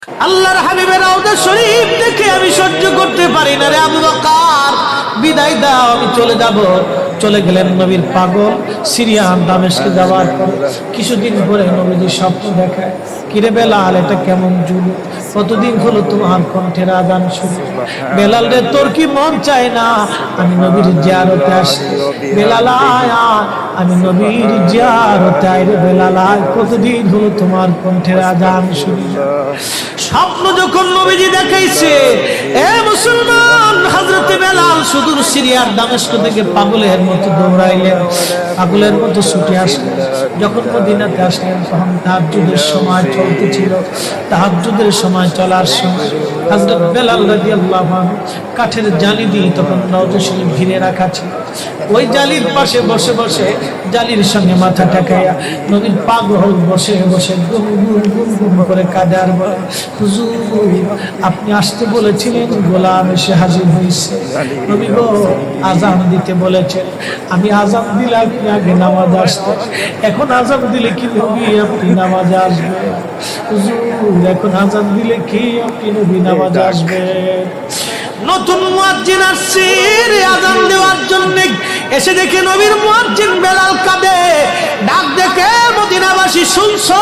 আল্লাহর হাবিবের রওজা শরীফ দেখে আমি সহ্য করতে পারি না রে আবু বকর, বিদায় দাও, আমি চলে যাব। চলে গেলেন নবীর পাগল সিরিয়ান দামেস্কে যাওয়ার পর কিছুদিন পরে নবীজি স্বপ্ন দেখায়, কিরে বেলাল, এটা কেমন জুলুম, কতদিন হলো তোমার কণ্ঠের আযান শুনি। বেলাল রে, তোর কি মন চায় না আমি নবীর জিয়ারতে আসি? বেলাল আয়, আমি নবীর জিয়ারতে আই রে বেলাল আয়, কতদিন হলো তোমার কণ্ঠের আযান শুনি। স্বপ্ন যখন নবীজি দেখাইছে, এ মুসলমান, হযরতে বেলাল সুদূর সিরিয়ার দামেস্ক থেকে পাগলের মতো দৌড়াইলেন, পাগলের মতো ছুটে আসলেন। যখন মদিনাতে আসলেন তখন তাহাজ্জুদের সময় চলতেছিল। তাহাজ্জুদের সময় চলার সময় হযরত বেলাল রাদিয়াল্লাহু আনহু কাঠের জালি দিয়ে তখন রওজা শরীফ ঘিরে রাখা ছিল। ওই জালির পাশে বসে বসে জালির সঙ্গে মাথা ঠেকাইয়া নবীর পাগল বসে বসে গুম গুম গুম গুম করে কাঁদে আর বলে, হুজুর আপনি আসতে বলেছিলেন, গোলাম এসে হাজির হয়েছে। নবী গো, আযান দিতে বলেছেন, আমি আযান দিলে আপনি আগে নামাজ আসতেন, এখন আযান দিলে কি নবী আপনি নামাজে আসবেন? হুজুর এখন আযান দিলে কি আপনি নবী নামাজে আসবেন? নতুন মুয়াজ্জিন আসছে আযান দেওয়ার জন্য, এসে দেখে নবীর মুয়াজ্জিন বেলাল কাঁদে। ডাক দেখে মদিনাবাসী শুনছো?